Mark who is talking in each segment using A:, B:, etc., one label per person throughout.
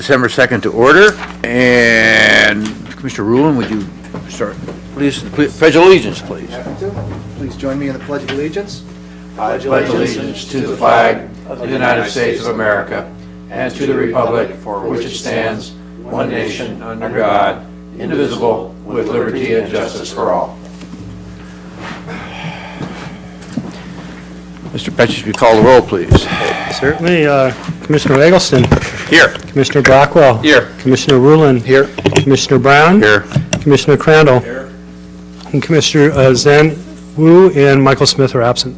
A: December 2nd to order. And Commissioner Rulon, would you start? Please, pledge allegiance, please.
B: Please join me in the Pledge of Allegiance.
A: I pledge allegiance to the flag of the United States of America and to the republic for which it stands, one nation, under God, indivisible, with liberty and justice for all. Mr. Petches, will you call the roll, please?
C: Certainly. Commissioner Eggleston.
A: Here.
C: Commissioner Blackwell.
A: Here.
C: Commissioner Rulon.
A: Here.
C: Commissioner Brown.
A: Here.
C: Commissioner Crandall.
A: Here.
C: And Commissioner Zen Wu and Michael Smith are absent.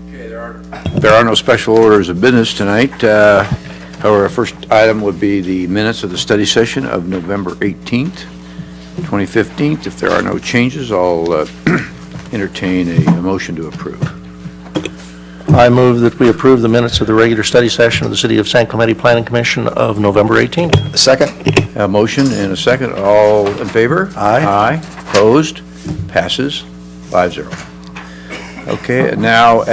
A: Okay, there are no special orders of business tonight. However, our first item would be the minutes of the study session of November 18th, 2015. If there are no changes, I'll entertain a motion to approve.
D: I move that we approve the minutes of the regular study session of the City of San Clemente Planning Commission of November 18th.
B: Second.
A: A motion and a second. All in favor?
D: Aye.
A: Aye. Opposed? Passes 5-0. Okay, and now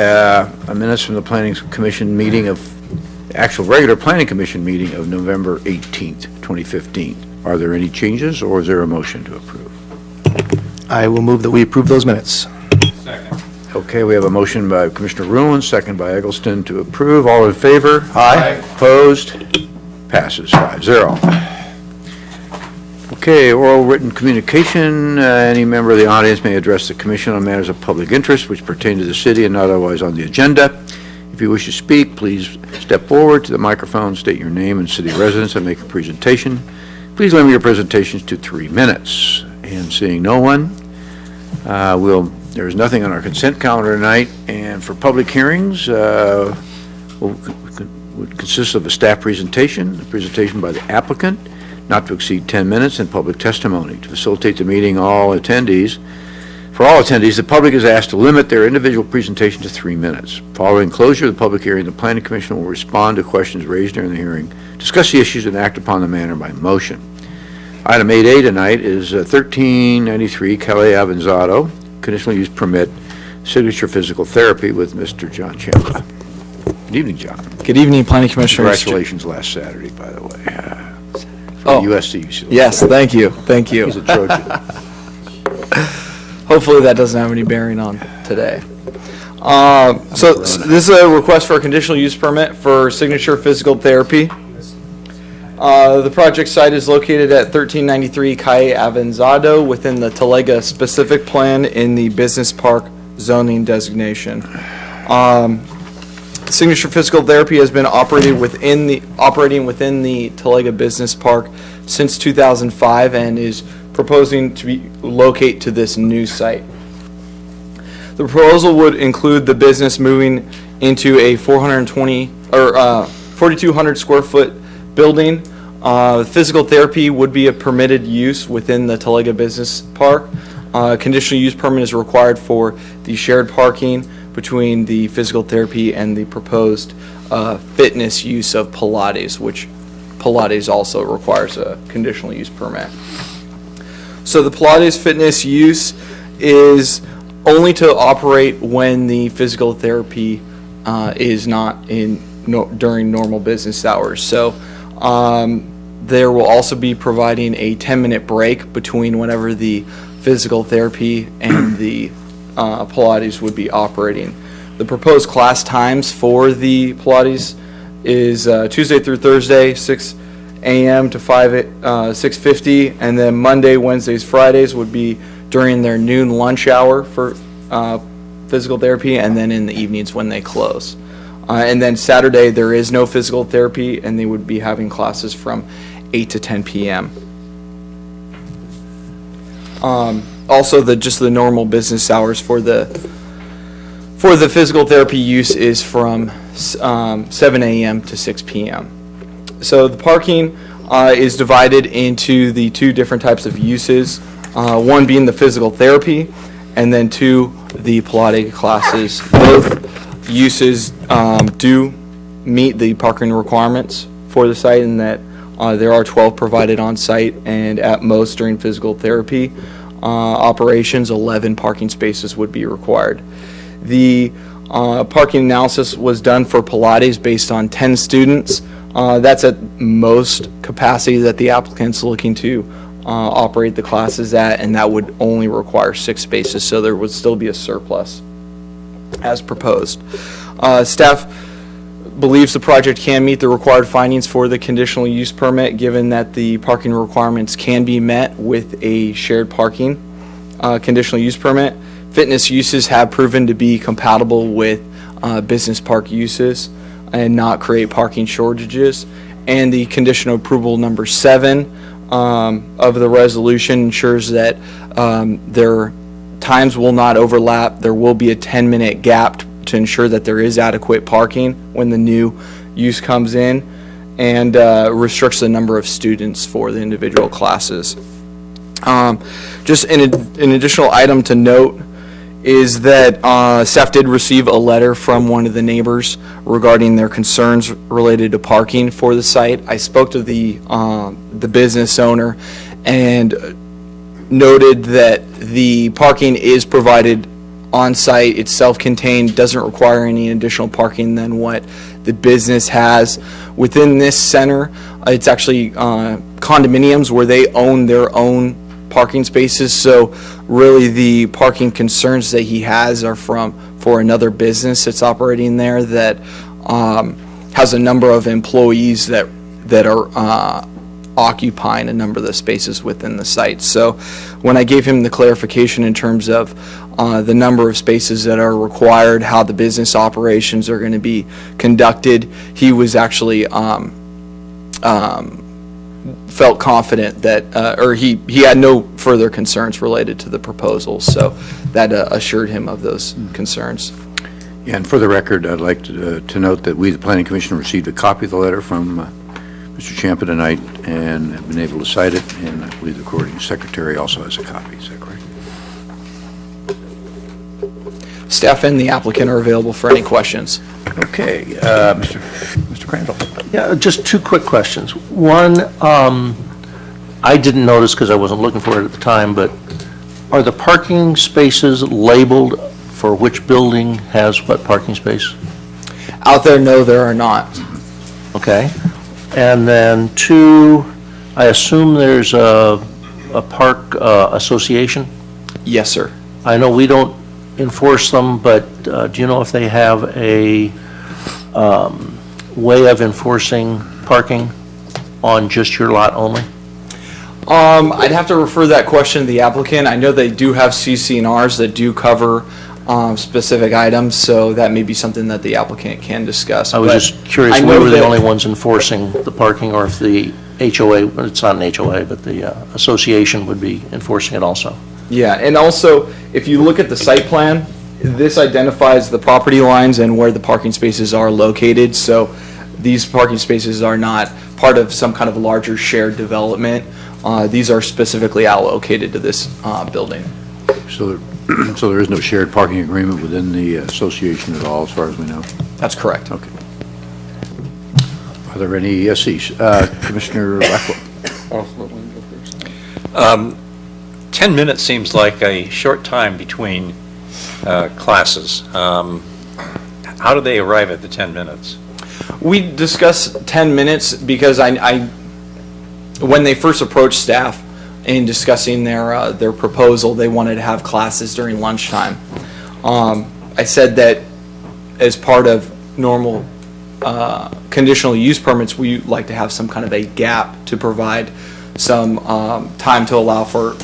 A: minutes from the Planning Commission meeting of, actual regular Planning Commission meeting of November 18th, 2015. Are there any changes, or is there a motion to approve?
B: I will move that we approve those minutes.
A: Okay, we have a motion by Commissioner Rulon, second by Eggleston to approve. All in favor?
B: Aye.
A: Opposed? Passes 5-0. Okay, oral written communication. Any member of the audience may address the commission on matters of public interest which pertain to the city and not otherwise on the agenda. If you wish to speak, please step forward to the microphone, state your name and city residence, and make a presentation. Please limit your presentations to 3 minutes. And seeing no one, there's nothing on our consent calendar tonight, and for public hearings, would consist of a staff presentation, a presentation by the applicant, not to exceed 10 minutes, and public testimony. To facilitate the meeting, for all attendees, the public is asked to limit their individual presentation to 3 minutes. Following closure of the public hearing, the Planning Commission will respond to questions raised during the hearing, discuss the issues, and act upon the matter by motion. Item 8A tonight is 1393 Calle Avanzado, conditional use permit, signature physical therapy with Mr. John Chandler. Good evening, John.
E: Good evening, Planning Commissioners.
A: Congratulations last Saturday, by the way.
E: Oh,
A: USC.
E: yes, thank you. Thank you.
A: He's a Trojan.
E: Hopefully that doesn't have any bearing on today. So this is a request for a conditional use permit for signature physical therapy. The project site is located at 1393 Calle Avanzado within the Talega specific plan in the business park zoning designation. Signature physical therapy has been operating within the Talega business park since 2005 and is proposing to locate to this new site. The proposal would include the business moving into a 4,200 square foot building. Physical therapy would be a permitted use within the Talega Business Park. Conditional use permit is required for the shared parking between the physical therapy and the proposed fitness use of Pilates, which Pilates also requires a conditional use permit. So the Pilates fitness use is only to operate when the physical therapy is not during normal business hours. So there will also be providing a 10-minute break between whenever the physical therapy and the Pilates would be operating. The proposed class times for the Pilates is Tuesday through Thursday, 6 a.m. to 6:50, and then Monday, Wednesdays, Fridays would be during their noon lunch hour for physical therapy, and then in the evenings when they close. And then Saturday, there is no physical therapy, and they would be having classes from 8 to 10 p.m. Also, just the normal business hours for the physical therapy use is from 7 a.m. to 6 p.m. So the parking is divided into the two different types of uses, one being the physical therapy, and then two, the Pilates classes. Both uses do meet the parking requirements for the site, in that there are 12 provided on site, and at most during physical therapy operations, 11 parking spaces would be required. The Parking analysis was done for Pilates based on 10 students. That's at most capacity that the applicant's looking to operate the classes at, and that would only require 6 spaces, so there would still be a surplus as proposed. Staff believes the project can meet the required findings for the conditional use permit, given that the parking requirements can be met with a shared parking conditional use permit. Fitness uses have proven to be compatible with business park uses and not create parking shortages. And the conditional approval number 7 of the resolution ensures that their times will not overlap. There will be a 10-minute gap to ensure that there is adequate parking when the new use comes in, and restricts the number of students for the individual classes. Just an additional item to note is that staff did receive a letter from one of the neighbors regarding their concerns related to parking for the site. I spoke to the business owner and noted that the parking is provided on site. It's self-contained, doesn't require any additional parking than what the business has. Within this center, it's actually condominiums where they own their own parking spaces, so really the parking concerns that he has are for another business that's operating there that has a number of employees that are occupying a number of the spaces within the site. So when I gave him the clarification in terms of the number of spaces that are required, how the business operations are going to be conducted, he was actually felt confident that, or he had no further concerns related to the proposal, so that assured him of those concerns.
A: Yeah, and for the record, I'd like to note that we, the Planning Commission, received a copy of the letter from Mr. Champa tonight and have been able to cite it, and I believe the recording secretary also has a copy. Is that correct?
E: Staff and the applicant are available for any questions.
A: Okay, Mr. Crandall.
D: Yeah, just 2 quick questions. One, I didn't notice because I wasn't looking for it at the time, but are the parking spaces labeled for which building has what parking space?
E: Out there, no, there are not.
D: Okay. And then 2, I assume there's a park association?
E: Yes, sir.
D: I know we don't enforce them, but do you know if they have a way of enforcing parking on just your lot only?
E: I'd have to refer that question to the applicant. I know they do have CC&Rs that do cover specific items, so that may be something that the applicant can discuss.
D: I was
E: But
D: just curious,
E: I
D: we
E: know
D: were the
E: that-
D: only ones enforcing the parking, or if the HOA, it's not an HOA, but the association would be enforcing it also.
E: Yeah, and also, if you look at the site plan, this identifies the property lines and where the parking spaces are located, so these parking spaces are not part of some kind of larger shared development. These are specifically allocated to this building.
A: So there is no shared parking agreement within the association at all, as far as we know?
E: That's correct.
A: Okay. Are there any SEs? Commissioner Blackwell.
F: 10 minutes seems like a short time between classes. How do they arrive at the 10 minutes?
E: We discussed 10 minutes because when they first approached staff in discussing their proposal, they wanted to have classes during lunchtime. I said that as part of normal conditional use permits, we like to have some kind of a gap to provide some time to allow for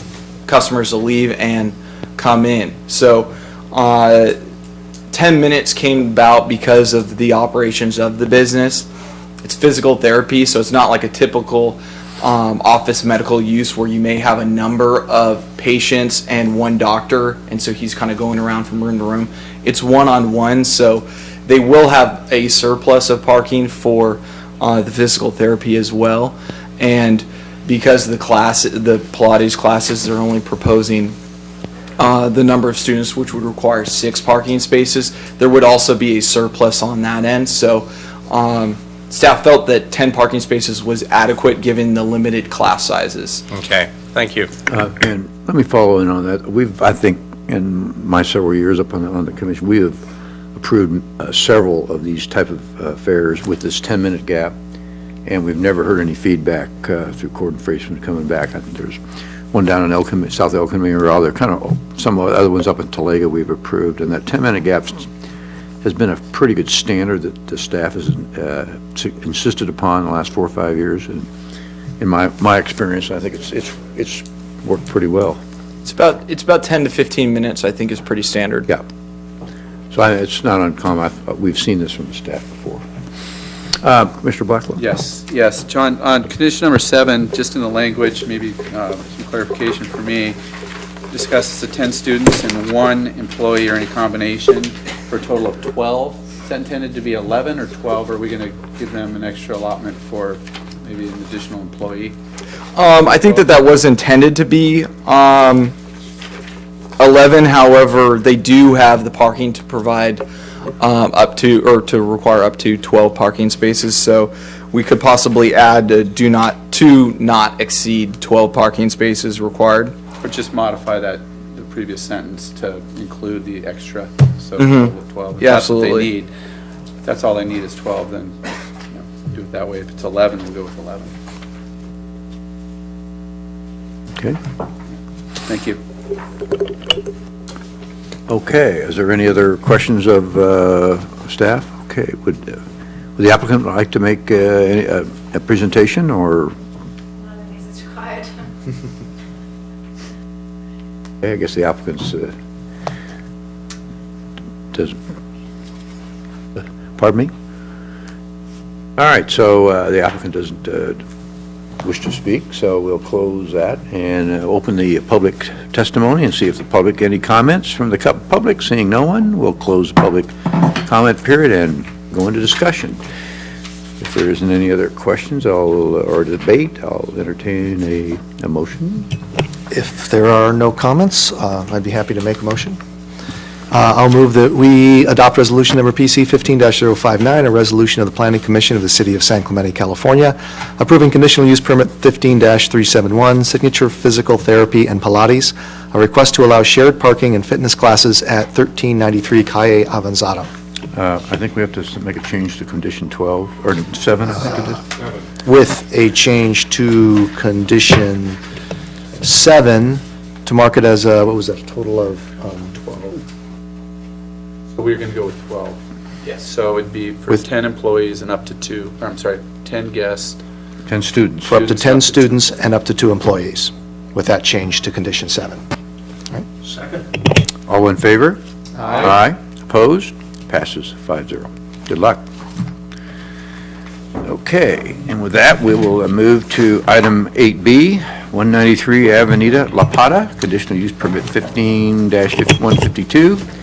E: customers to leave and come in. So 10 minutes came about because of the operations of the business. It's physical therapy, so it's not like a typical office medical use where you may have a number of patients and one doctor, and so he's kind of going around from room to room. It's one-on-one, so they will have a surplus of parking for the physical therapy as well. And because the Pilates classes, they're only proposing the number of students, which would require 6 parking spaces. There would also be a surplus on that end. So staff felt that 10 parking spaces was adequate given the limited class sizes.
F: Okay, thank you.
A: And let me follow in on that. I think, in my several years up on the commission, we have approved several of these type of fairs with this 10-minute gap, and we've never heard any feedback through Cord and Fraseman coming back. I think there's one down in South El Camino, or other kind of some other ones up in Talega we've approved, and that 10-minute gap has been a pretty good standard that the staff has insisted upon the last 4 or 5 years. And in my experience, I think it's worked pretty well.
E: It's about 10 to 15 minutes, I think, is pretty standard.
A: Yeah. So it's not uncommon. We've seen this from the staff before. Mr. Blackwell?
G: Yes, John, on condition number 7, just in the language, maybe some clarification for me, discusses the 10 students and 1 employee or any combination for a total of 12. Is that intended to be 11 or 12? Or are we going to give them an extra allotment for maybe an additional employee?
E: I think that was intended to be 11, however, they do have the parking to provide to require up to 12 parking spaces, so we could possibly add to not exceed 12 parking spaces required.
G: Or just modify the previous sentence to include the extra, so a total of 12. If
E: Yeah,
G: that's what they
E: absolutely.
G: need, if that's all they need is 12, then do it that way. If it's 11, we'll go with 11.
A: Okay.
G: Thank you.
A: Okay, is there any other questions of staff? Okay, would the applicant like to make a presentation, or?
H: It's quiet.
A: I guess the applicant's does, pardon me? All right, so the applicant doesn't wish to speak, so we'll close that and open the public testimony and see if the public, any comments from the public. Seeing no one, we'll close the public comment period and go into discussion. If there isn't any other questions or debate, I'll entertain a motion.
B: If there are no comments, I'd be happy to make a motion. I'll move that we adopt resolution number PC 15-059, a resolution of the Planning Commission of the City of San Clemente, California, approving conditional use permit 15-371, signature physical therapy and Pilates, a request to allow shared parking and fitness classes at 1393 Calle Avanzado.
A: I think we have to make a change to condition 12, or 7, I think it is.
B: With a change to condition 7 to mark it as a, what was that, a total of 12?
G: So we're going to go with 12. Yes. So it'd be for 10 employees and up to 10 guests.
A: 10 students.
B: For up to 10
G: Students
B: students and up to 2 employees, with that change to condition 7.
A: All in favor? Aye. Opposed? Passes 5-0. Good luck. Okay, and with that, we will move to item 8B, 193 Avenida La Pata, conditional use permit 15-152,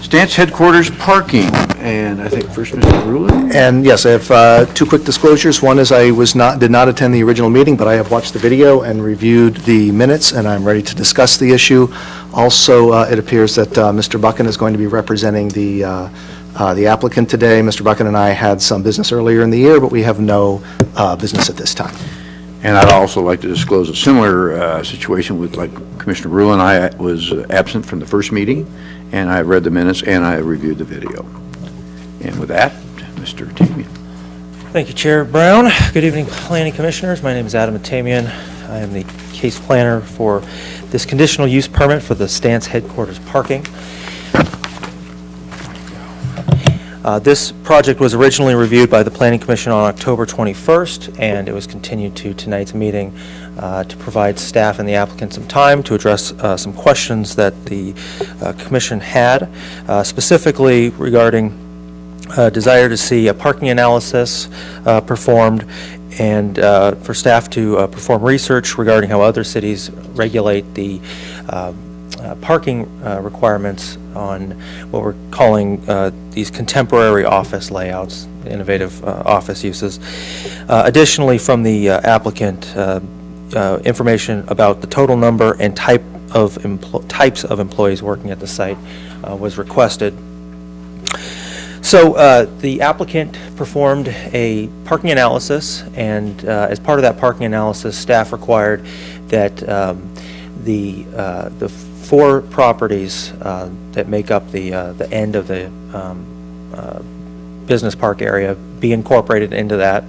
A: Stance headquarters parking, and I think first Mr. Rulon.
B: And yes, I have 2 quick disclosures. One is I did not attend the original meeting, but I have watched the video and reviewed the minutes, and I'm ready to discuss the issue. Also, it appears that Mr. Buchan is going to be representing the applicant today. Mr. Buchan and I had some business earlier in the year, but we have no business at this time.
A: And I'd also like to disclose a similar situation with, like Commissioner Rulon. I was absent from the first meeting, and I read the minutes, and I reviewed the video. And with that, Mr. Tamian.
I: Thank you, Chair Brown. Good evening, Planning Commissioners. My name is Adam Tamian. I am the case planner for this conditional use permit for the Stance headquarters parking. This project was originally reviewed by the Planning Commission on October 21st, and it was continued to tonight's meeting to provide staff and the applicant some time to address some questions that the Commission had, specifically regarding desire to see a parking analysis performed, and for staff to perform research regarding how other cities regulate the parking requirements on what we're calling these contemporary office layouts, innovative office uses. Additionally, from the applicant, information about the total number and types of employees working at the site was requested. So the applicant performed a parking analysis, and as part of that parking analysis, staff required that the four properties that make up the end of the business park area be incorporated into that.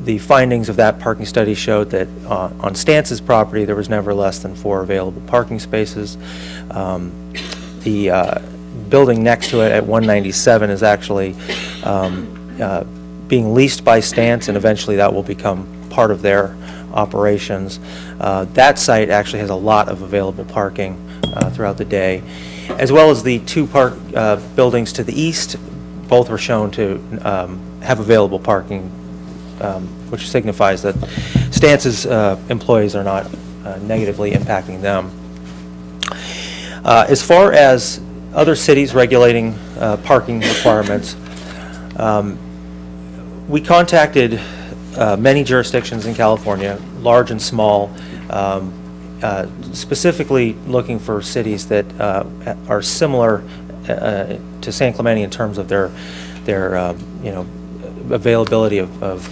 I: The findings of that parking study showed that on Stance's property, there was never less than 4 available parking spaces. The building next to it at 197 is actually being leased by Stance, and eventually that will become part of their operations. That site actually has a lot of available parking throughout the day, as well as the 2 buildings to the east. Both were shown to have available parking, which signifies that Stance's employees are not negatively impacting them. As far as other cities regulating parking requirements, we contacted many jurisdictions in California, large and small, specifically looking for cities that are similar to San Clemente in terms of their availability of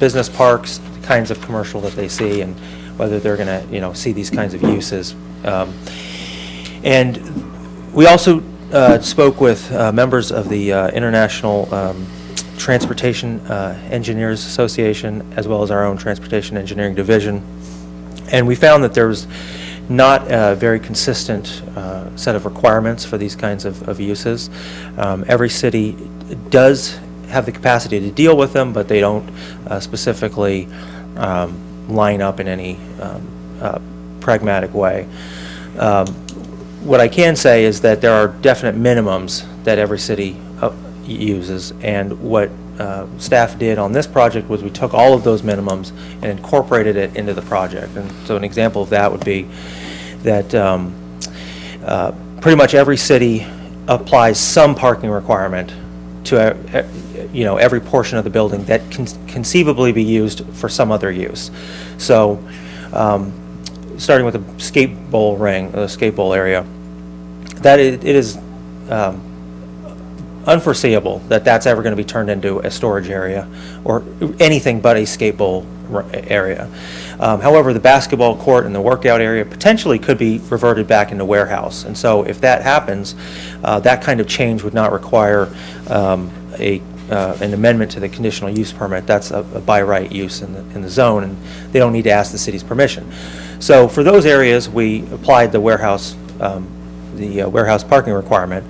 I: business parks, the kinds of commercial that they see, and whether they're going to see these kinds of uses. And we also spoke with members of the International Transportation Engineers Association, as well as our own Transportation Engineering Division, and we found that there was not a very consistent set of requirements for these kinds of uses. Every city does have the capacity to deal with them, but they don't specifically line up in any pragmatic way. What I can say is that there are definite minimums that every city uses, and what staff did on this project was we took all of those minimums and incorporated it into the project. And so an example of that would be that pretty much every city applies some parking requirement to every portion of the building that can conceivably be used for some other use. So starting with the skate bowl ring, the skate bowl area, that it is unforeseeable that that's ever going to be turned into a storage area or anything but a skate bowl area. However, the basketball court and the workout area potentially could be reverted back into warehouse. And so if that happens, that kind of change would not require an amendment to the conditional use permit. That's a by right use in the zone, and they don't need to ask the city's permission. So for those areas, we applied the warehouse parking requirement.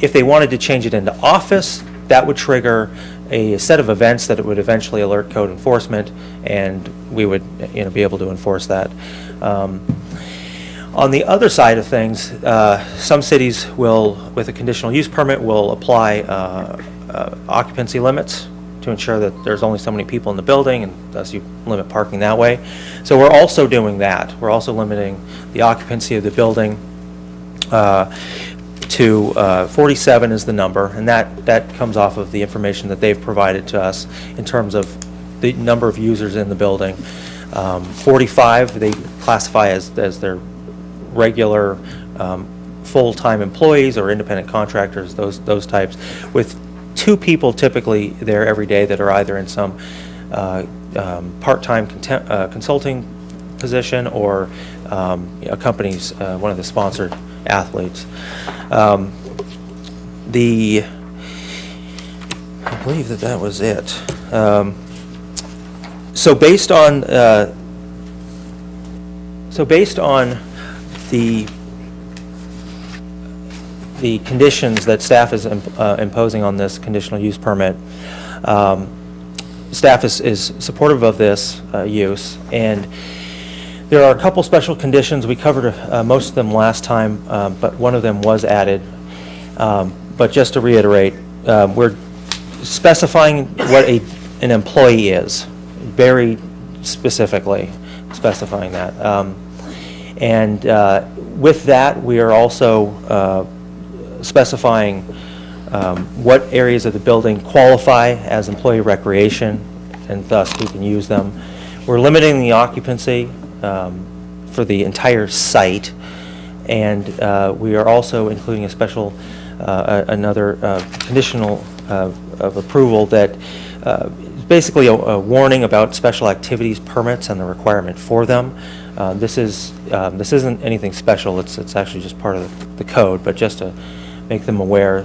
I: If they wanted to change it into office, that would trigger a set of events that it would eventually alert code enforcement, and we would be able to enforce that. On the other side of things, some cities will, with a conditional use permit, will apply occupancy limits to ensure that there's only so many people in the building, and thus you limit parking that way. So we're also doing that. We're also limiting the occupancy of the building to 47 is the number, and that comes off of the information that they've provided to us in terms of the number of users in the building. 45 they classify as their regular full-time employees or independent contractors, those types, with 2 people typically there every day that are either in some part-time consulting position or accompanies one of the sponsored athletes. I believe that was it. So based on the conditions that staff is imposing on this conditional use permit, staff is supportive of this use, and there are a couple special conditions. We covered most of them last time, but one of them was added. But just to reiterate, we're specifying what an employee is, very specifically specifying that. And with that, we are also specifying what areas of the building qualify as employee recreation, and thus who can use them. We're limiting the occupancy for the entire site, and we are also including a special, another conditional of approval that is basically a warning about special activities permits and the requirement for them. This isn't anything special, it's actually just part of the code, but just to make them aware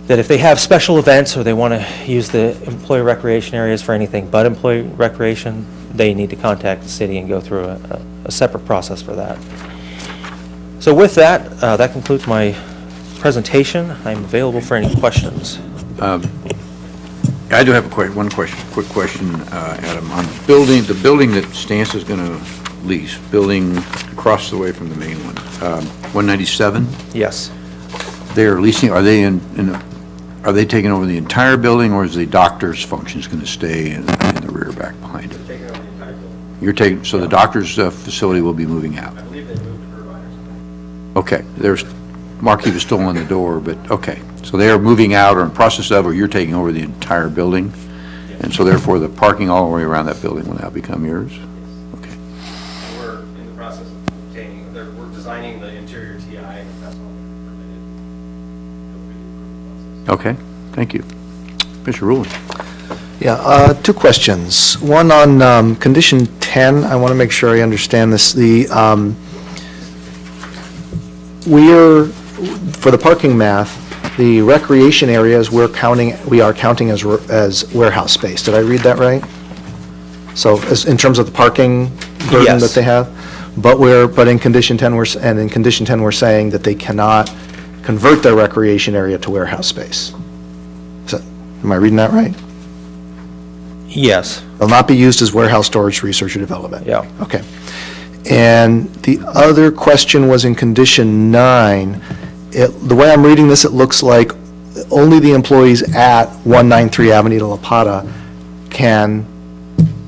I: that if they have special events or they want to use the employee recreation areas for anything but employee recreation, they need to contact the city and go through a separate process for that. So with that, that concludes my presentation. I'm available for any questions.
A: I do have one question, quick question, Adam, on the building that Stance is going to lease, building across the way from the main one, 197,
I: Yes.
A: they're leasing, are they taking over the entire building, or is the doctor's functions going to stay in the rear back behind it?
F: Taking over the entire building.
A: You're taking, so the doctor's facility will be moving out?
F: I believe they moved providers.
A: Okay, there's, Marquee was still on the door, but, okay. So they are moving out or in process of, or you're taking over the entire building? And so therefore, the parking all the way around that building will now become yours? Okay.
J: We're in the process of obtaining, we're designing the interior TI, and that's all permitted. Go through the approval process.
A: Okay, thank you. Mr. Rulon?
B: Yeah, two questions. One on condition 10, I want to make sure I understand this. For the parking math, the recreation areas we are counting as warehouse space. Did I read that right? So in terms of the parking burden
I: Yes.
B: that they have? But in condition 10, we're saying that they cannot convert their recreation area to warehouse space. Am I reading that right?
I: Yes.
B: Will not be used as warehouse storage, research, or development?
I: Yeah.
B: Okay. And the other question was in condition 9. The way I'm reading this, it looks like only the employees at 193 Avenida La Pata can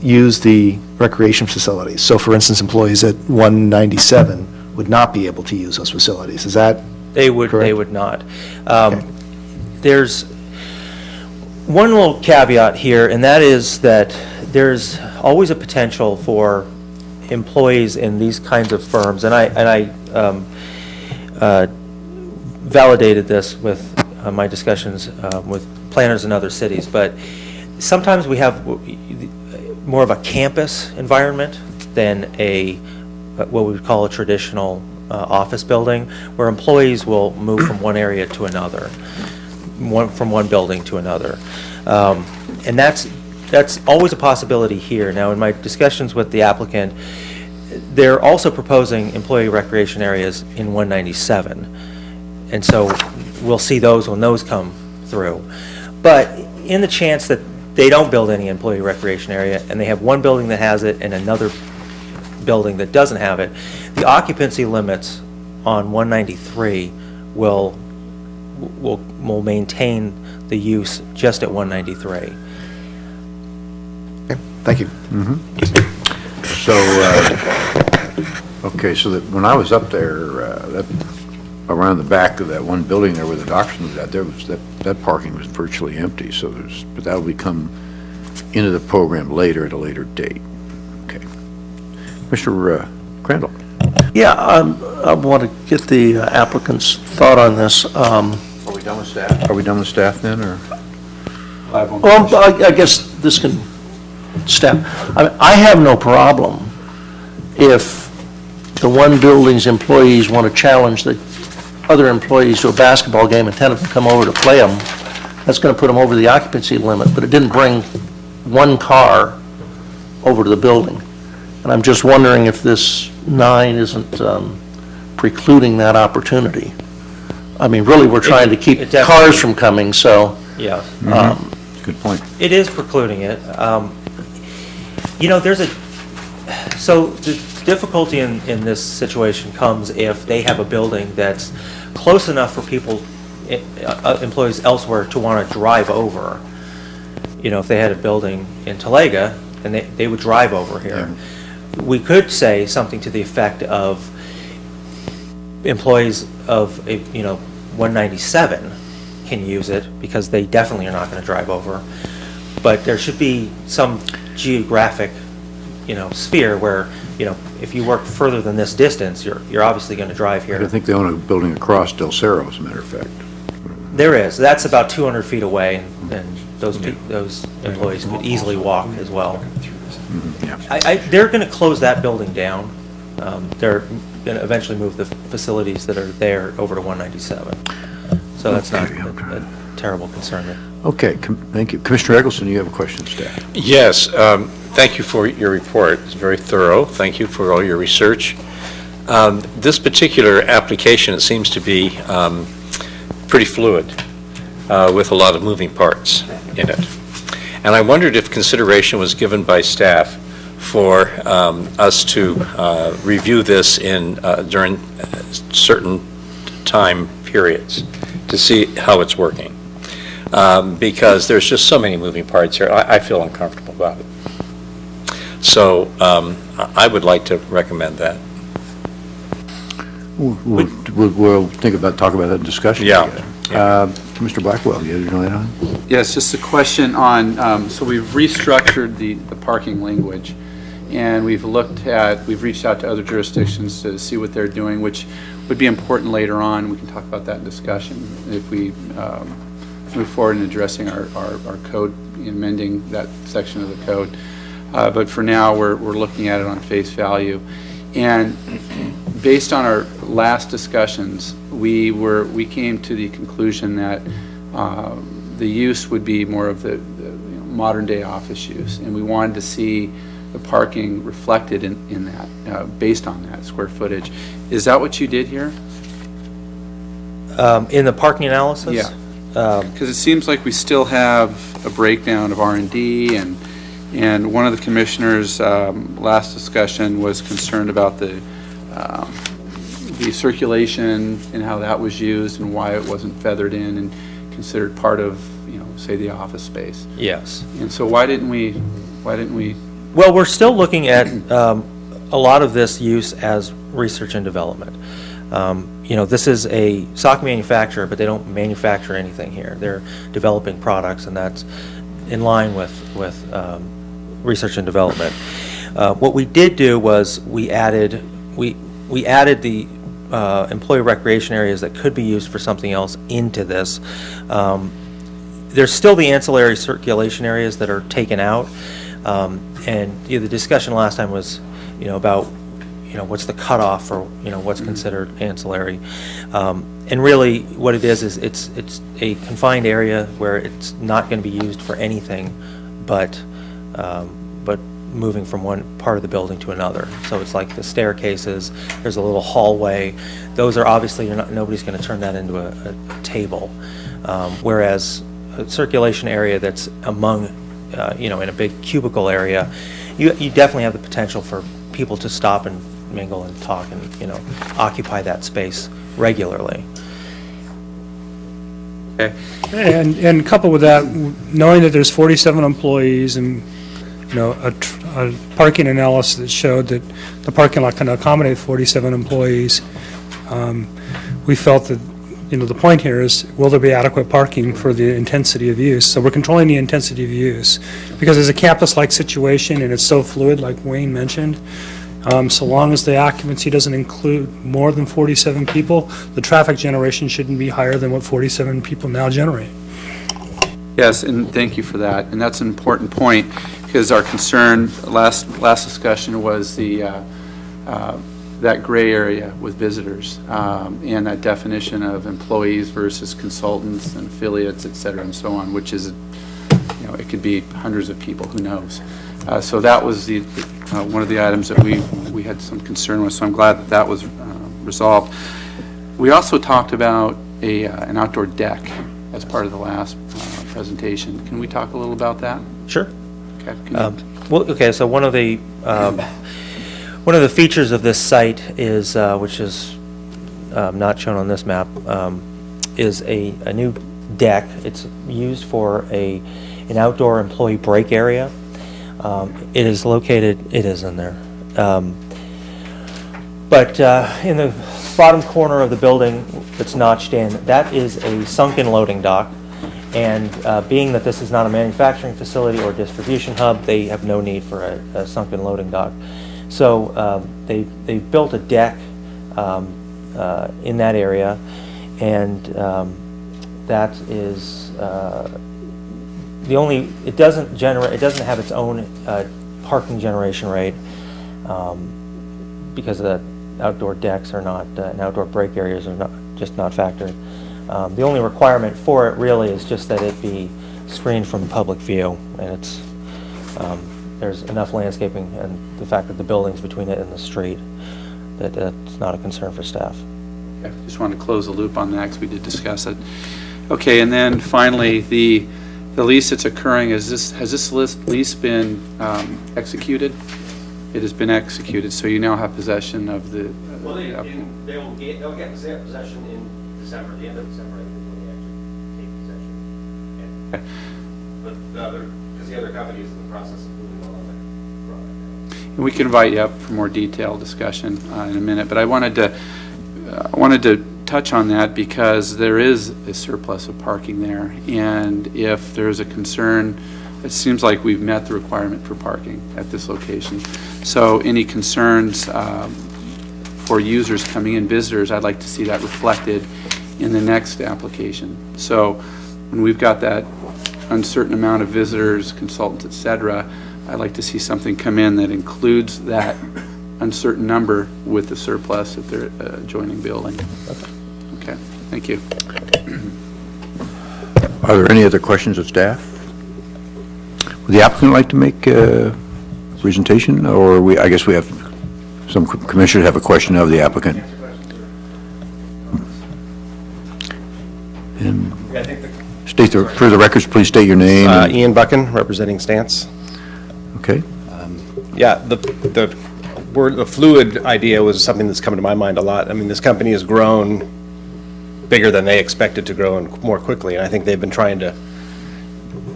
B: use the recreation facilities. So for instance, employees at 197 would not be able to use those facilities. Is that
I: They would
B: correct?
I: not.
B: Okay.
I: There's one little caveat here, and that is that there's always a potential for employees in these kinds of firms, and I validated this with my discussions with planners in other cities, but sometimes we have more of a campus environment than what we would call a traditional office building, where employees will move from one area to another, from one building to another. And that's always a possibility here. Now, in my discussions with the applicant, they're also proposing employee recreation areas in 197. And so we'll see those when those come through. But in the chance that they don't build any employee recreation area, and they have one building that has it and another building that doesn't have it, the occupancy limits on 193 will maintain the use just at 193.
B: Okay, thank you.
A: So, okay, so that, when I was up there, around the back of that one building there where the doctor moved out, that parking was virtually empty, so but that'll become into the program later at a later date. Okay. Mr. Crandall?
D: Yeah, I want to get the applicant's thought on this.
A: Are we done with staff? Are we done with staff then, or?
D: Well, I guess this can step. I have no problem if the one building's employees want to challenge the other employees to a basketball game and 10 of them come over to play them. That's going to put them over the occupancy limit, but it didn't bring one car over to the building. And I'm just wondering if this 9 isn't precluding that opportunity. I mean, really, we're trying to keep
I: it definitely-
D: cars from coming, so.
I: Yeah.
A: Good point.
I: It is precluding it. So the difficulty in this situation comes if they have a building that's close enough for people, employees elsewhere to want to drive over. If they had a building in Talega, and they would drive over here. We could say something to the effect of employees of, 197 can use it, because they definitely are not going to drive over. But there should be some geographic, sphere where, if you work further than this distance, you're obviously going to drive here.
A: I think they own a building across Del Cerro, as a matter of fact.
I: There is. That's about 200 feet away, and those employees could easily walk as well. They're going to close that building down. They're going to eventually move the facilities that are there over to 197. So that's not
A: Okay,
I: a terrible concern there.
A: Okay, thank you. Commissioner Eggleston, you have a question, staff?
F: Yes, thank you for your report. It's very thorough. Thank you for all your research. This particular application, it seems to be pretty fluid with a lot of moving parts in it. And I wondered if consideration was given by staff for us to review this during certain time periods to see how it's working. Because there's just so many moving parts here. I feel uncomfortable about it. So I would like to recommend that.
A: We'll talk about that in discussion.
F: Yeah.
A: Commissioner Blackwell, you know that on?
G: Yes, just a question on, so we've restructured the parking language, and we've reached out to other jurisdictions to see what they're doing, which would be important later on. We can talk about that in discussion if we move forward in addressing our code, amending that section of the code. But for now, we're looking at it on face value. And based on our last discussions, we came to the conclusion that the use would be more of the modern day office use, and we wanted to see the parking reflected in that, based on that square footage. Is that what you did here?
I: In the parking analysis?
G: Yeah. Because it seems like we still have a breakdown of R&D, and one of the commissioners' last discussion was concerned about the circulation and how that was used and why it wasn't feathered in and considered part of, say, the office space.
I: Yes.
G: And so why didn't we?
I: Well, we're still looking at a lot of this use as research and development. This is a sock manufacturer, but they don't manufacture anything here. They're developing products, and that's in line with research and development. What we did do was we added the employee recreation areas that could be used for something else into this. There's still the ancillary circulation areas that are taken out, and the discussion last time was, about what's the cutoff for what's considered ancillary, and really what it is it's a confined area where it's not going to be used for anything but moving from one part of the building to another. So it's like the staircases, there's a little hallway. Those are obviously, nobody's going to turn that into a table. Whereas a circulation area that's among, in a big cubicle area, you definitely have the potential for people to stop and mingle and talk and, occupy that space regularly.
G: Okay.
C: And coupled with that, knowing that there's 47 employees and, a parking analysis that showed that the parking lot can accommodate 47 employees, we felt that, the point here is, will there be adequate parking for the intensity of use? So we're controlling the intensity of use. Because it's a campus-like situation and it's so fluid, like Wayne mentioned, so long as the occupancy doesn't include more than 47 people, the traffic generation shouldn't be higher than what 47 people now generate.
G: Yes, and thank you for that. And that's an important point, because our concern last discussion was that gray area with visitors, and that definition of employees versus consultants and affiliates, et cetera, and so on, which is, it could be hundreds of people, who knows. So that was one of the items that we had some concern with, so I'm glad that was resolved. We also talked about an outdoor deck as part of the last presentation. Can we talk a little about that?
I: Sure.
G: Okay.
I: So one of the features of this site is, which is not shown on this map, is a new deck. It's used for an outdoor employee break area. It is in there. But in the bottom corner of the building that's notched in, that is a sunken loading dock. And being that this is not a manufacturing facility or distribution hub, they have no need for a sunken loading dock. So they've built a deck in that area, and that is it doesn't have its own parking generation rate, because the outdoor decks are not, and outdoor break areas are just not factored. The only requirement for it really is just that it be screened from public view, and it's, there's enough landscaping and the fact that the building's between it and the street, that it's not a concern for staff.
G: Okay, just wanted to close the loop on that because we did discuss it. Okay, and then finally, the lease that's occurring, has this lease been executed? It has been executed, so you now have possession of the...
J: Well, they'll get possession in December, the end of December, I think, is when they actually take possession. But because the other company is in the process of moving on that product.
G: And we can invite you up for more detailed discussion in a minute, but I wanted to touch on that because there is a surplus of parking there, and if there's a concern, it seems like we've met the requirement for parking at this location. So any concerns for users coming in, visitors, I'd like to see that reflected in the next application. So when we've got that uncertain amount of visitors, consultants, et cetera, I'd like to see something come in that includes that uncertain number with the surplus at their adjoining building. Okay, thank you.
A: Are there any other questions of staff? Would the applicant like to make a presentation, or I guess we have, some commissioners have a question of the applicant? And for the records, please state your name.
K: Ian Buchan, representing Stance.
A: Okay.
K: Yeah, the fluid idea was something that's come to my mind a lot. I mean, this company has grown bigger than they expected to grow and more quickly, and I think they've been trying to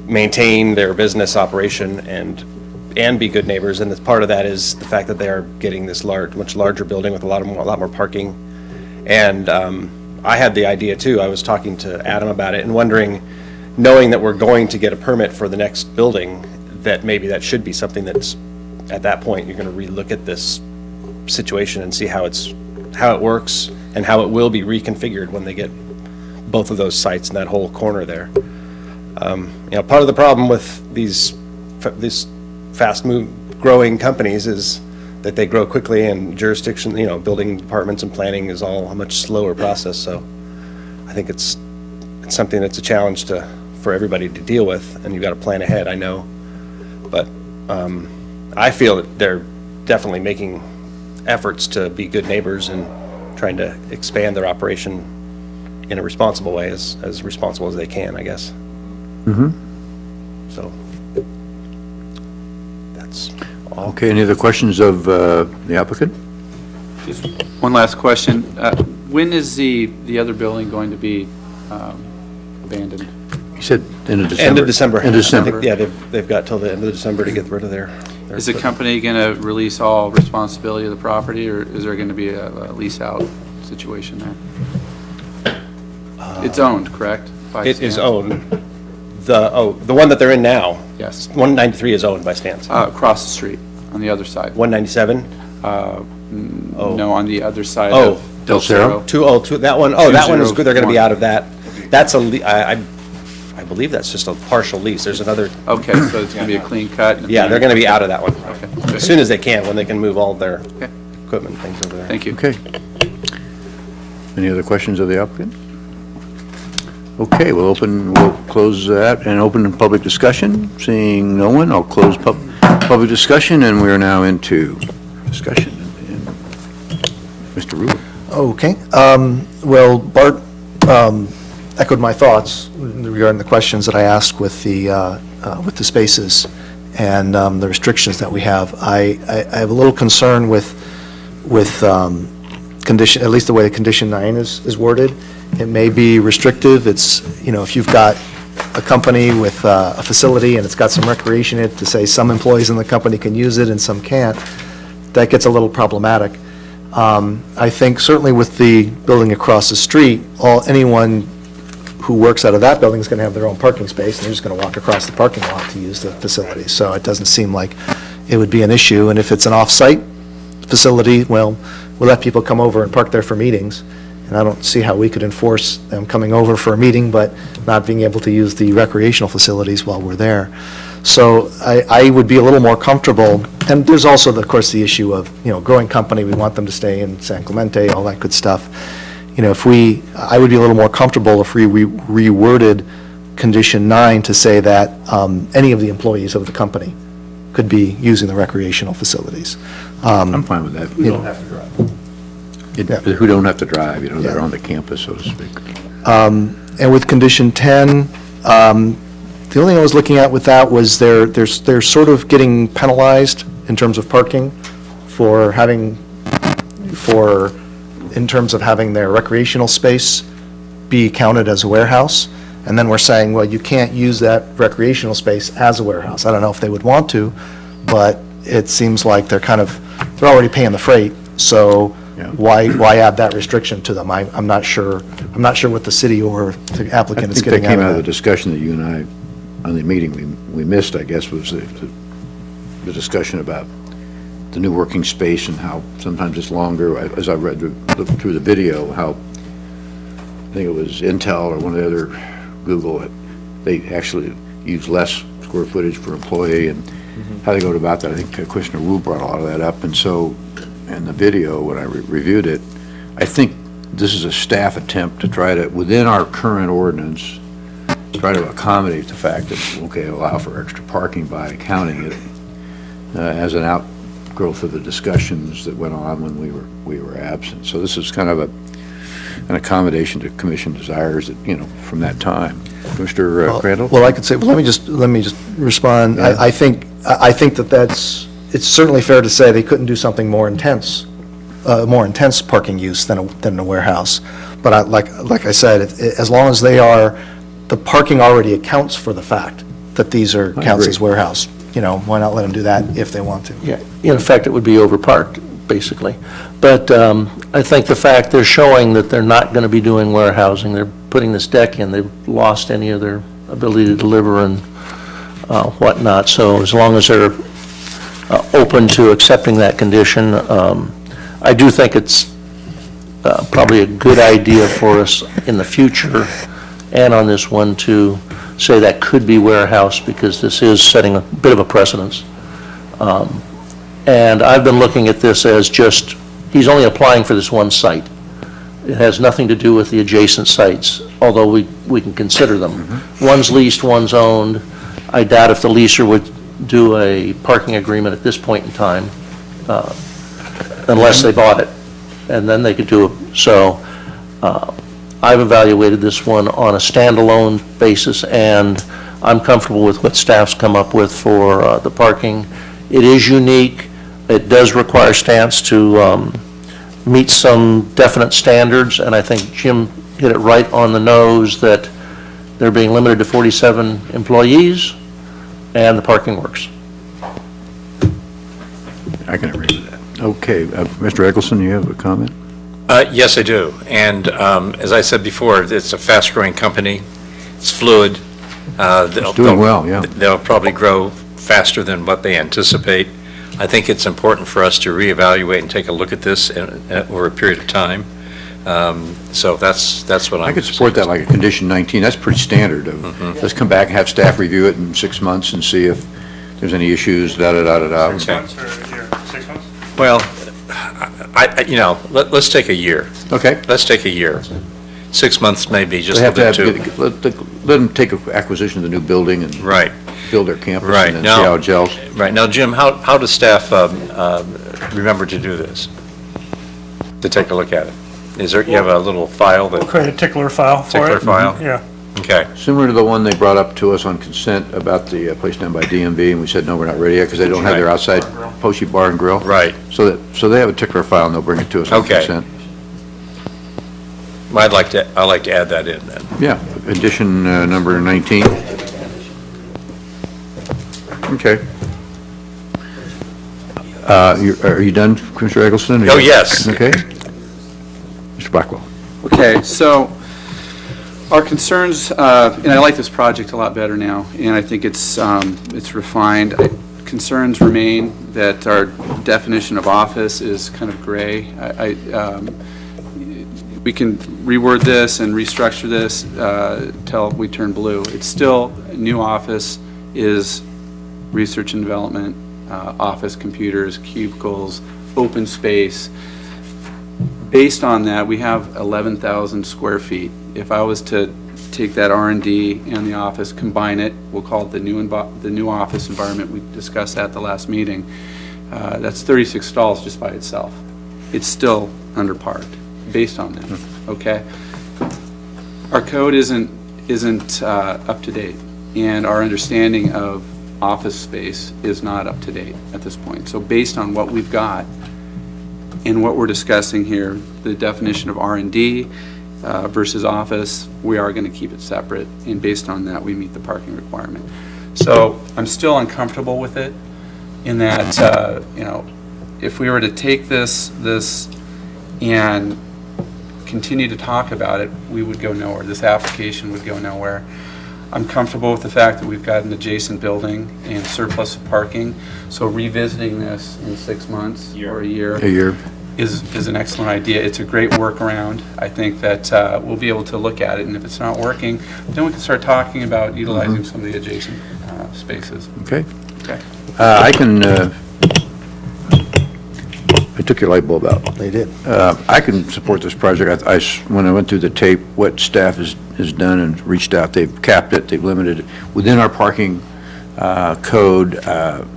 K: maintain their business operation and be good neighbors, and part of that is the fact that they are getting this much larger building with a lot more parking. And I had the idea too. I was talking to Adam about it and wondering, knowing that we're going to get a permit for the next building, that maybe that should be something that's, at that point, you're going to relook at this situation and see how it works and how it will be reconfigured when they get both of those sites in that whole corner there. Part of the problem with these fast growing companies is that they grow quickly, and jurisdiction, building departments and planning is all a much slower process. So I think it's something that's a challenge for everybody to deal with, and you've got to plan ahead, I know. But I feel that they're definitely making efforts to be good neighbors and trying to expand their operation in a responsible way, as responsible as they can, I guess.
A: Mm-hmm.
K: So that's all.
A: Okay, any other questions of the applicant?
G: Just one last question. When is the other building going to be abandoned?
A: You said end of December.
K: End of December.
A: End of December.
K: I think, yeah, they've got till the end of December to get rid of their
G: Is the company going to release all responsibility of the property, or is there going to be a lease-out situation there? It's owned, correct? By
K: It is
G: Stance?
K: owned. The one that they're in now,
G: Yes.
K: 193 is owned by Stance.
G: Across the street, on the other side.
K: 197?
G: No, on the other side
K: Oh.
G: of
A: Del Cerro?
K: 202, that one, that one is good, they're going to be
G: 201.
K: out of that. That's I believe that's just a partial lease. There's another,
G: Okay, so it's going to be a clean cut?
K: yeah, they're going to be out of that one.
G: Okay.
K: As soon as they can, when they can move all their
G: Okay.
K: equipment and things over there.
G: Thank you.
A: Okay. Any other questions of the applicant? Okay, we'll close that and open public discussion. Seeing no one, I'll close public discussion, and we are now into discussion. And Mr. Rubin.
B: Okay. Well, Bart echoed my thoughts regarding the questions that I asked with the spaces and the restrictions that we have. I have a little concern with condition, at least the way condition 9 is worded. It may be restrictive. It's, if you've got a company with a facility and it's got some recreation in it, to say some employees in the company can use it and some can't, that gets a little problematic. I think certainly with the building across the street, anyone who works out of that building is going to have their own parking space, and they're just going to walk across the parking lot to use the facility. So it doesn't seem like it would be an issue. And if it's an off-site facility, well, we'll let people come over and park there for meetings. And I don't see how we could enforce them coming over for a meeting, but not being able to use the recreational facilities while we're there. So I would be a little more comfortable, and there's also, of course, the issue of, growing company, we want them to stay in San Clemente, all that good stuff. I would be a little more comfortable if we reworded condition 9 to say that any of the employees of the company could be using the recreational facilities.
A: I'm fine with that.
B: Who don't have to drive.
A: Who don't have to drive, they're on the campus, so to speak.
B: And with condition 10, the only thing I was looking at with that was they're sort of getting penalized in terms of parking in terms of having their recreational space be counted as a warehouse. And then we're saying, well, you can't use that recreational space as a warehouse. I don't know if they would want to, but it seems like they're already paying the freight, so
A: Yeah.
B: why add that restriction to them? I'm not sure what the city or the
A: I
B: applicant is
A: think that
B: getting
A: came
B: out
A: out of the
B: of that.
A: discussion that you and I, on the meeting we missed, I guess, was the discussion about the new working space and how sometimes it's longer. As I read through the video, how, I think it was Intel or one of the other, Google, they actually use less square footage per employee, and how they go about that. I think Commissioner Wu brought a lot of that up, and so in the video, when I reviewed it, I think this is a staff attempt to try to, within our current ordinance, try to accommodate the fact that, okay, allow for extra parking by counting it as an outgrowth of the discussions that went on when we were absent. So this is kind of an accommodation to commission desires that, from that time. Commissioner Crandall?
B: Well, I could say, let me just respond.
A: Yeah.
B: I think it's certainly fair to say they couldn't do something more intense parking use than a warehouse. But like I said, as long as the parking already accounts for the fact that these counts as warehouse, why not let them do that if they want to?
D: Yeah, in effect, it would be overparked, basically. But I think the fact they're showing that they're not going to be doing warehousing, they're putting this deck in, they've lost any of their ability to deliver and whatnot. So as long as they're open to accepting that condition, I do think it's probably a good idea for us in the future and on this one to say that could be warehouse, because this is setting a bit of a precedence. And I've been looking at this as just, he's only applying for this one site. It has nothing to do with the adjacent sites, although we can consider them. One's leased, one's owned. I doubt if the leaser would do a parking agreement at this point in time, unless they bought it, and then they could do it. So I've evaluated this one on a standalone basis, and I'm comfortable with what staff's come up with for the parking. It is unique. It does require stance to meet some definite standards, and I think Jim hit it right on the nose that they're being limited to 47 employees, and the parking works.
A: I can agree with that. Okay, Mr. Eccleston, you have a comment?
F: Yes, I do. And as I said before, it's a fast-growing company. It's fluid.
A: It's doing well, yeah.
F: They'll probably grow faster than what they anticipate. I think it's important for us to reevaluate and take a look at this over a period of time. So that's what I'm...
A: I could support that like a condition 19. That's pretty standard. Let's come back and have staff review it in 6 months and see if there's any issues, da-da-da-da-da.
C: 6 months or a year? 6 months?
F: Well, let's take a year.
A: Okay.
F: Let's take a year. 6 months may be just
A: They
F: a
A: have to
F: bit too...
A: let them take acquisition of the new building and
F: Right.
A: build their campus
F: Right.
A: and then
F: Now-
A: see how it gels.
F: Right. Now, Jim, how does staff remember to do this? To take a look at it? You have a little file
C: We'll
F: that,
C: create a tickler file for it.
F: Tickler file?
C: Yeah.
F: okay.
A: Similar to the one they brought up to us on consent about the place down by DMV, and we said, no, we're not ready yet, because they don't have their
F: Right.
A: outside Poche Bar and Grill.
F: Right.
A: So they have a tickler file, and they'll bring it to us on
F: Okay.
A: consent.
F: Well, I'd like to add that in then.
A: Yeah, addition number 19. Okay. Are you done, Commissioner Eggleston?
F: Oh, yes.
A: Okay. Mr. Blackwell.
G: Okay, so our concerns, and I like this project a lot better now, and I think it's refined. Concerns remain that our definition of office is kind of gray. We can reword this and restructure this till we turn blue. It's still, a new office is research and development, office computers, cubicles, open space. Based on that, we have 11,000 square feet. If I was to take that R&D and the office, combine it, we'll call it the new office environment, we discussed that at the last meeting, that's 36 stalls just by itself. It's still underparked, based on that, okay? Our code isn't up to date, and our understanding of office space is not up to date at this point. So based on what we've got and what we're discussing here, the definition of R&D versus office, we are going to keep it separate, and based on that, we meet the parking requirement. So I'm still uncomfortable with it in that, you know, if we were to take this and continue to talk about it, we would go nowhere. This application would go nowhere. I'm comfortable with the fact that we've got an adjacent building and surplus of parking, so revisiting this in 6 months or a year is an excellent idea. It's a great workaround. I think that we'll be able to look at it, and if it's not working, then we can start talking about utilizing some of the adjacent spaces.
A: Okay.
G: Okay.
A: I took your light bulb out.
B: They did.
A: I can support this project. When I went through the tape, what staff has done and reached out, they've capped it, they've limited it. Within our parking code,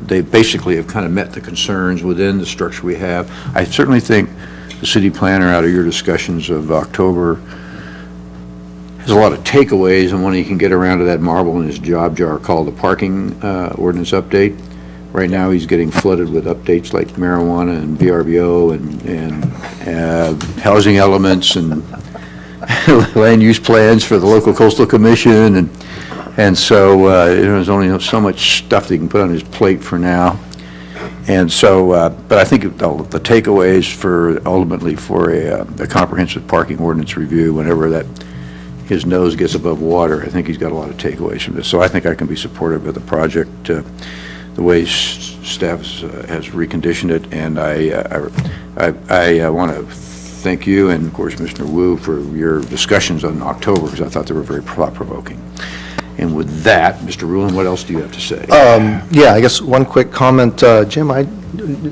A: they basically have kind of met the concerns within the structure we have. I certainly think the city planner, out of your discussions of October, has a lot of takeaways, and one he can get around to that marble in his job jar called the parking ordinance update. Right now, he's getting flooded with updates like marijuana and VRBO and housing elements and land use plans for the local coastal commission, and so there's only so much stuff that he can put on his plate for now. And so, but I think the takeaways for ultimately for a comprehensive parking ordinance review, whenever that his nose gets above water, I think he's got a lot of takeaways from this. So I think I can be supportive of the project, the way staff has reconditioned it, and I want to thank you and, of course, Mr. Wu for your discussions on October, because I thought they were very thought-provoking. And with that, Mr. Rulon, what else do you have to say?
B: Yeah, I guess one quick comment, Jim,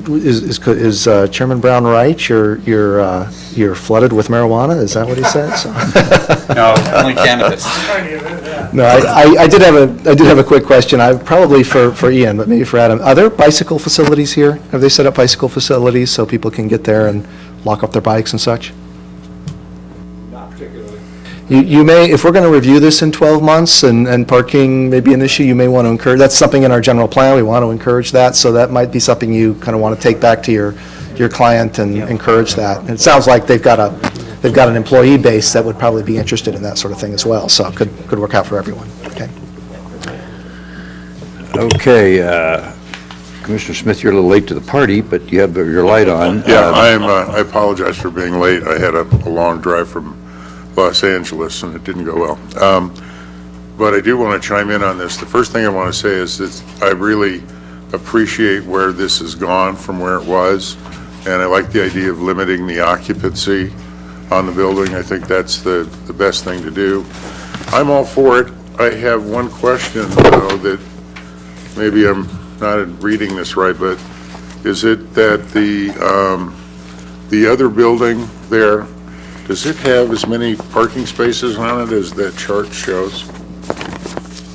B: is Chairman Brown right? You're flooded with marijuana, is that what he said? So.
G: No, only cannabis.
B: No, I did have a quick question, probably for Ian, but maybe for Adam. Are there bicycle facilities here? Have they set up bicycle facilities so people can get there and lock up their bikes and such?
J: Not particularly.
B: You may, if we're going to review this in 12 months and parking may be an issue, you may want to encourage, that's something in our general plan, we want to encourage that, so that might be something you kind of want to take back to your client and encourage that. And it sounds like they've got an employee base that would probably be interested in that sort of thing as well, so it could work out for everyone. Okay.
A: Okay, Commissioner Smith, you're a little late to the party, but you have your light on.
L: Yeah, I apologize for being late. I had a long drive from Los Angeles, and it didn't go well. But I do want to chime in on this. The first thing I want to say is that I really appreciate where this has gone from where it was, and I like the idea of limiting the occupancy on the building. I think that's the best thing to do. I'm all for it. I have one question, though, that maybe I'm not reading this right, but is it that the other building there, does it have as many parking spaces on it as that chart shows?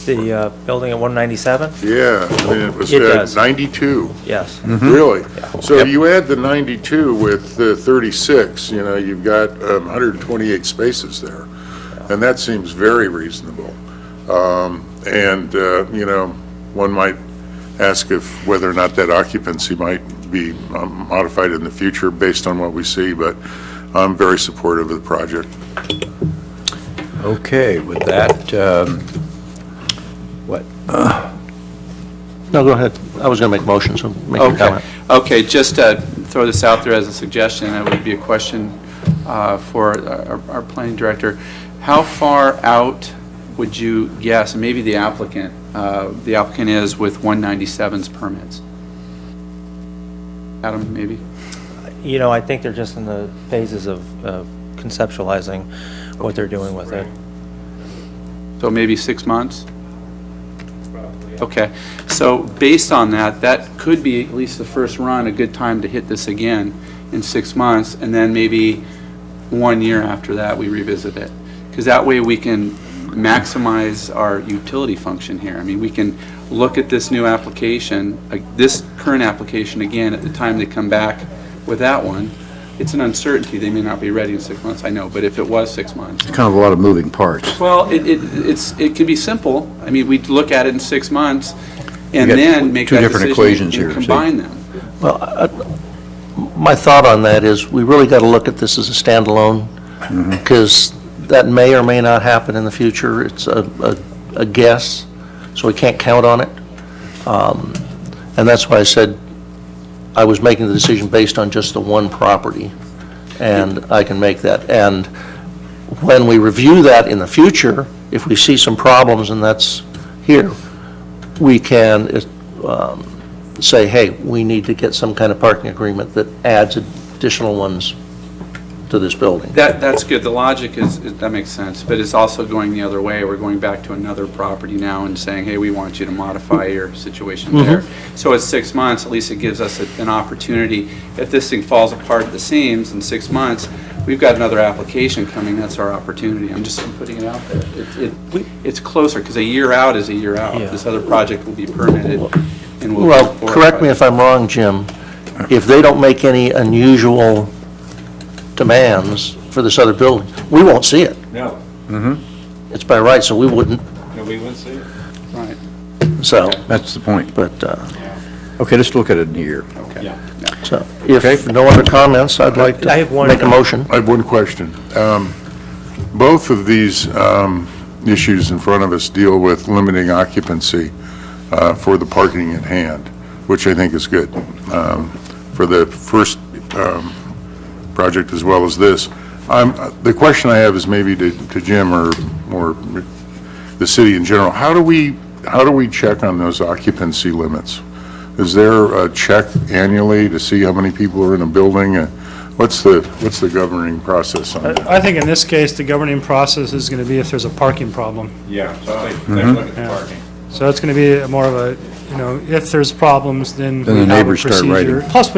I: The building at 197?
L: Yeah, I mean, it was
I: It does.
L: 92.
I: Yes.
L: Really? So you add the 92 with the 36, you know, you've got 128 spaces there. And that seems very reasonable. You know, one might ask if whether or not that occupancy might be modified in the future based on what we see, but I'm very supportive of the project.
A: Okay, with that, what?
D: No, go ahead. I was going to make a motion, so make your comment.
G: Okay, just to throw this out there as a suggestion, that would be a question for our planning director. How far out would you guess, and maybe the applicant is with 197's permits? Adam, maybe?
I: You know, I think they're just in the phases of conceptualizing what they're doing with it.
G: So maybe 6 months?
J: Probably,
G: Okay, so based on that, that could be, at least the first run, a good time to hit this again in 6 months, and then maybe 1 year after that, we revisit it. Because that way we can maximize our utility function here. I mean, we can look at this new application, like this current application again, at the time they come back with that one. It's an uncertainty, they may not be ready in 6 months, I know, but if it was 6 months.
A: Kind of a lot of moving parts.
G: Well, it can be simple. I mean, we'd look at it in 6 months and
A: got
G: then make
A: two
G: that
A: different
G: decision
A: equations
G: and
A: here, see?
G: combine them.
D: Well, my thought on that is, we really got to look at this as a standalone, because that may or may not happen in the future. It's a guess, so we can't count on it. And that's why I said I was making the decision based on just the one property, and I can make that. And when we review that in the future, if we see some problems, and that's here, we can say, hey, we need to get some kind of parking agreement that adds additional ones to this building.
G: That's good. The logic that makes sense, but it's also going the other way. We're going back to another property now and saying, hey, we want you to modify your situation there. So at 6 months, at least it gives us an opportunity. If this thing falls apart at the seams in 6 months, we've got another application coming, that's our opportunity. I'm putting it out there. It's closer, because a year out is a year out.
I: Yeah.
G: This other project will be permitted and will.
D: Well, correct me if I'm wrong, Jim, if they don't make any unusual demands for this other building, we won't see it.
J: No,
D: It's by right, so we wouldn't,
J: no, we wouldn't see it.
G: Right.
D: so,
A: That's the point.
D: but,
A: Okay, let's look at it in a year.
D: so, if no other comments, I'd like
I: I have
D: to
I: one-
D: make a motion.
L: I have one question. Both of these issues in front of us deal with limiting occupancy for the parking at hand, which I think is good. For the first project as well as this. The question I have is maybe to Jim or the city in general. How do we check on those occupancy limits? Is there a check annually to see how many people are in a building? What's the governing process on that?
C: I think in this case, the governing process is going to be if there's a parking problem.
J: Yeah, so they look at the
C: Yeah.
J: parking.
C: So it's going to be more of a, if there's problems, then
A: Then
C: we
A: the
C: have a
A: neighbors start
C: procedure.
A: writing.
C: Plus,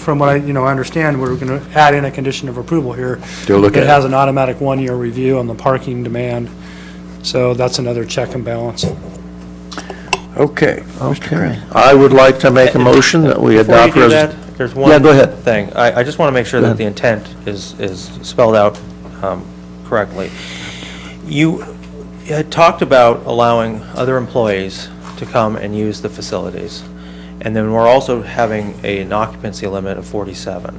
C: from what I understand, we're going to add in a condition of approval here.
A: They'll look at
C: It
A: it.
C: has an automatic one-year review on the parking demand. So that's another check and balance.
A: Okay.
D: Okay. I would like to make a motion that we
I: Before you
D: adopt.
I: do that, there's one
D: Yeah, go ahead.
I: thing. I just want to make sure
D: Go
I: that the intent is spelled out correctly. You had talked about allowing other employees to come and use the facilities, and then we're also having an occupancy limit of 47.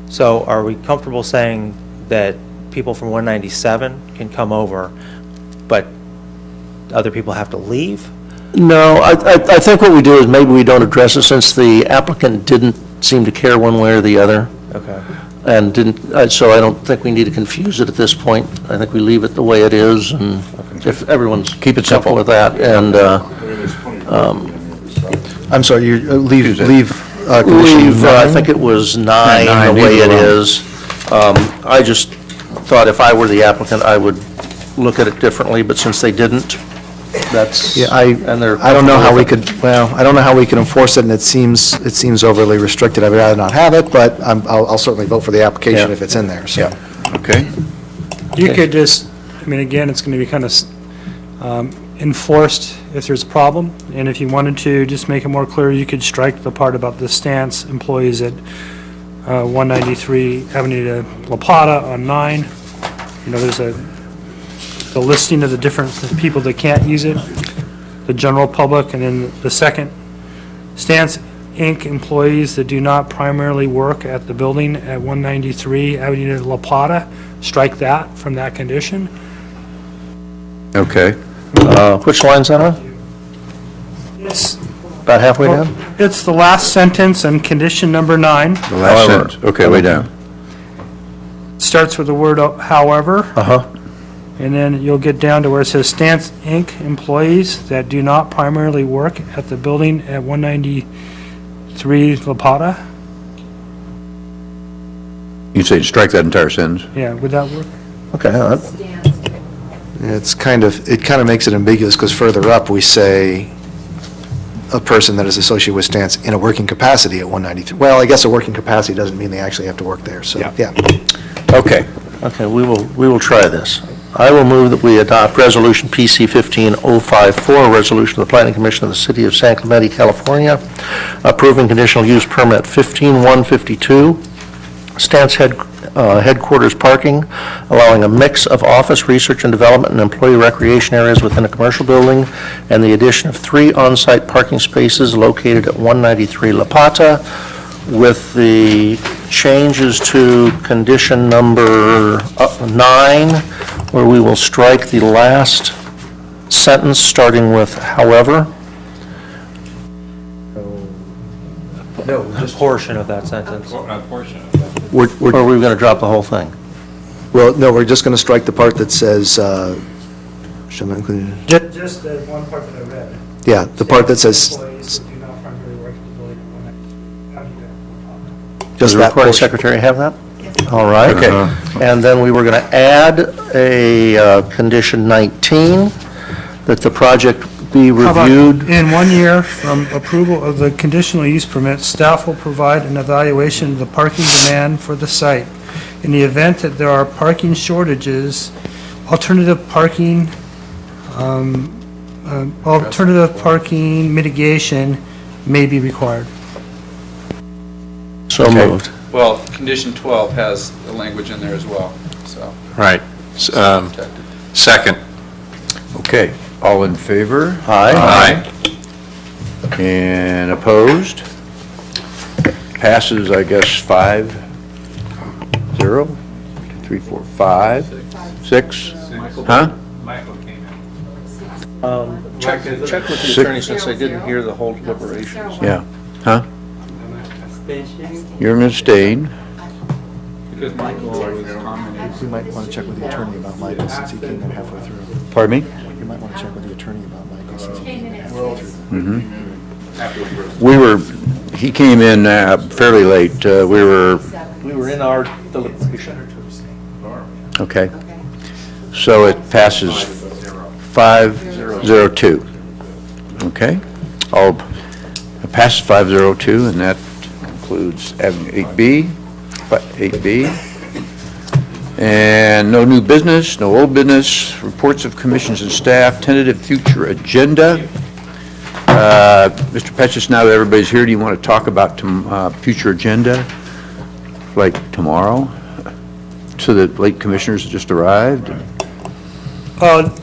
I: So are we comfortable saying that people from 197 can come over, but other people have to leave?
D: No, I think what we do is maybe we don't address it, since the applicant didn't seem to care one way or the other,
I: Okay.
D: and so I don't think we need to confuse it at this point. I think we leave it the way it is, and if everyone's
A: Keep it
D: comfortable
A: simple.
D: with that, and
B: I'm sorry, you leave condition
D: leave, I
B: 9?
D: think it was 9,
A: Nine,
D: the way
A: leave
D: it
A: it alone.
D: is. I just thought if I were the applicant, I would look at it differently, but since they didn't, that's,
B: Yeah,
D: and they're.
B: I don't know how we
D: comfortable
B: could, I don't know how we can enforce it, and it seems overly restricted. I'd rather not have it, but I'll certainly vote for the application
D: Yeah.
B: if it's in there, so.
A: Okay.
C: You could just, again, it's going to be kind of enforced if there's a problem, and if you wanted to just make it more clear, you could strike the part about the stance employees at 193 Avenida La Pata on 9. There's the listing of the different people that can't use it, the general public, and then the second, Stance Inc. employees that do not primarily work at the building at 193 Avenida La Plata, strike that from that condition.
A: Okay.
D: Which line's that on?
C: It's,
D: About halfway down?
C: it's the last sentence in condition number 9.
A: The last
D: However.
A: sentence. Okay, way down.
C: Starts with the word however,
D: Uh-huh.
C: and then you'll get down to where it says Stance Inc. employees that do not primarily work at the building at 193 La Plata.
A: You say strike that entire sentence?
C: Yeah, would that work?
D: Okay,
B: It kind of makes it ambiguous, because further up, we say a person that is associated with stance in a working capacity at 193. Well, I guess a working capacity doesn't mean they actually have to work there, so, yeah.
A: Okay.
D: Okay, we will try this. I will move that we adopt Resolution PC 15054, a resolution of the Planning Commission of the City of San Clemente, California, approving conditional use permit 15152, Stance headquarters parking, allowing a mix of office, research and development, and employee recreation areas within a commercial building, and the addition of 3 on-site parking spaces located at 193 La Pata, with the changes to condition number 9, where we will strike the last sentence, starting with however.
I: A portion of that sentence.
D: Or are we going to drop the whole thing?
B: Well, no, we're just going to strike the part that says, shall not include,
C: Just the one part that I read.
B: yeah, the part that says,
C: Employees who do not primarily work at the building at 193.
B: just
D: Does the
B: that
D: recording
B: portion.
D: secretary have that? All right.
A: Okay.
D: And then we were going to add a condition 19, that the project be
C: How about,
D: reviewed.
C: in 1 year from approval of the conditional use permit, staff will provide an evaluation of the parking demand for the site. In the event that there are parking shortages, alternative parking mitigation may be required.
D: So
A: Okay.
D: moved.
G: Well, condition 12 has the language in there as well, so.
F: Right. Second.
A: Okay. All in favor?
D: Aye.
A: And opposed? Passes, I guess, 5-0? 2, 3, 4, 5, 6? Huh?
D: Check with the attorney, since I didn't hear the whole deliberations.
A: Yeah. Huh? You're going to abstain.
G: Because Michael was commenting.
B: We might want to check with the attorney about Michael, since he came in halfway through.
A: Pardon me?
B: You might want to check with the attorney about Michael, since he came in halfway through.
A: He came in fairly late. We were,
D: We were in our deliberation.
A: okay. So it passes 5-0-2. Okay? It passes 5-0-2, and that concludes Avenue 8B. And no new business, no old business, reports of commissions and staff, tentative future agenda. Mr. Petchus, now that everybody's here, do you want to talk about future agenda, like tomorrow? So the late commissioners just arrived,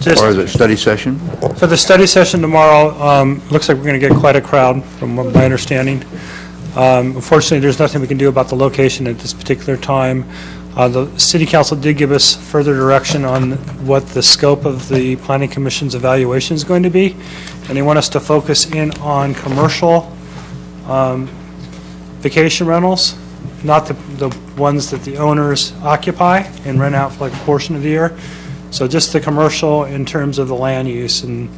C: Just
A: or the study session?
C: for the study session tomorrow, looks like we're going to get quite a crowd, from what my understanding. Unfortunately, there's nothing we can do about the location at this particular time. The city council did give us further direction on what the scope of the planning commission's evaluation is going to be, and they want us to focus in on commercial vacation rentals, not the ones that the owners occupy and rent out for like a portion of the year. So just the commercial in terms of the land use and,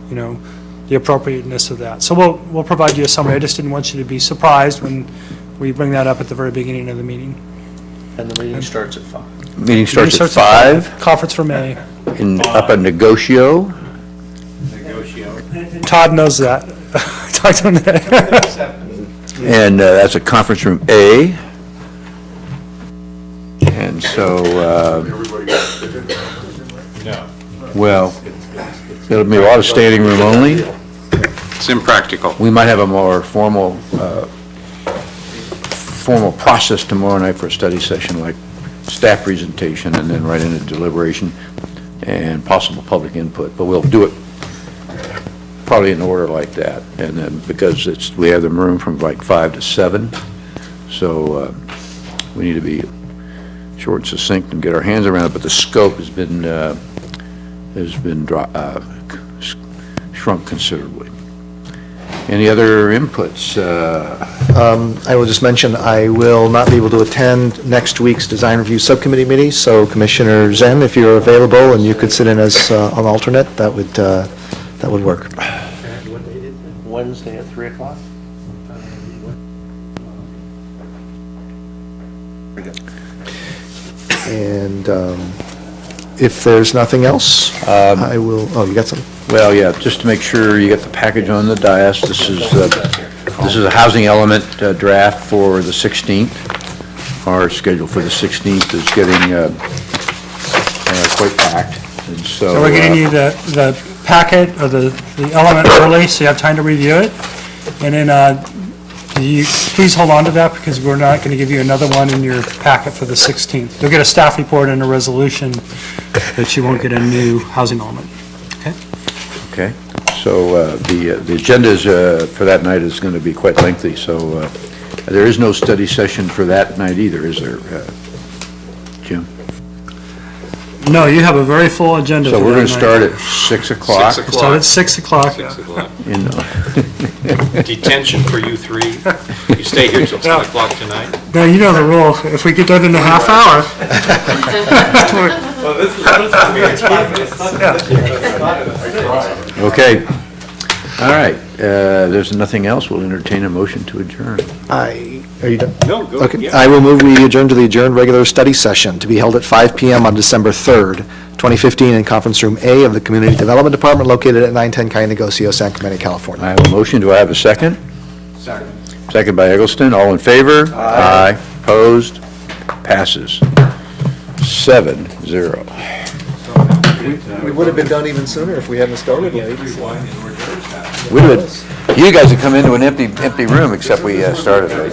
C: the appropriateness of that. So we'll provide you a summary. I just didn't want you to be surprised when we bring that up at the very beginning of the meeting.
D: And the meeting starts at 5.
A: Meeting starts at 5
C: Conference for May.
A: up at Negocio.
C: Todd knows that. Talk to him today.
A: And that's at conference room A. And so, well, it'll be a lot of standing room only.
F: It's impractical.
A: We might have a more formal process tomorrow night for a study session, like staff presentation and then right into deliberation and possible public input. But we'll do it probably in order like that. And then because we have the room from like 5 to 7, so we need to be short and succinct and get our hands around it. But the scope has been shrunk considerably. Any other inputs?
B: I will just mention, I will not be able to attend next week's design review subcommittee meeting, so Commissioner Zen, if you're available and you could sit in as an alternate, that would work.
D: Wednesday at 3 o'clock?
B: And If there's nothing else, I will, oh, you got something?
A: Well, yeah, just to make sure you get the package on the dais, this is a housing element draft for the 16th. Our schedule for the 16th is getting quite packed, and so...
C: So we're getting you the packet or the element early, so you have time to review it. And then you please hold on to that, because we're not going to give you another one in your packet for the 16th. You'll get a staff report and a resolution, but you won't get a new housing element. Okay?
A: Okay, so the agenda is, for that night is going to be quite lengthy, so there is no study session for that night either, is there, Jim?
C: No, you have a very full agenda.
A: So
C: for
A: we're going
C: that
A: to
C: night.
A: start at 6 o'clock?
C: We'll start at 6 o'clock.
A: In,
F: Detention for you three. You stay here till 10 o'clock tonight.
C: Now, you know the rule. If we get done in a half hour,
A: Okay, all right, there's nothing else, we'll entertain a motion to adjourn.
B: Are you done?
K: No, go.
B: Okay, I will move we adjourn to the adjourned regular study session to be held at 5 PM on December 3rd, 2015, in Conference Room A of the Community Development Department located at 910 Calle Negocio, San Clemente, California.
A: I have a motion, do I have a second? Second. Second by Eggleston, all in favor? Aye. Opposed? Passes. 7-0.
B: We would have been done even sooner if we hadn't started late.
A: You guys have come into an empty room, except we started late.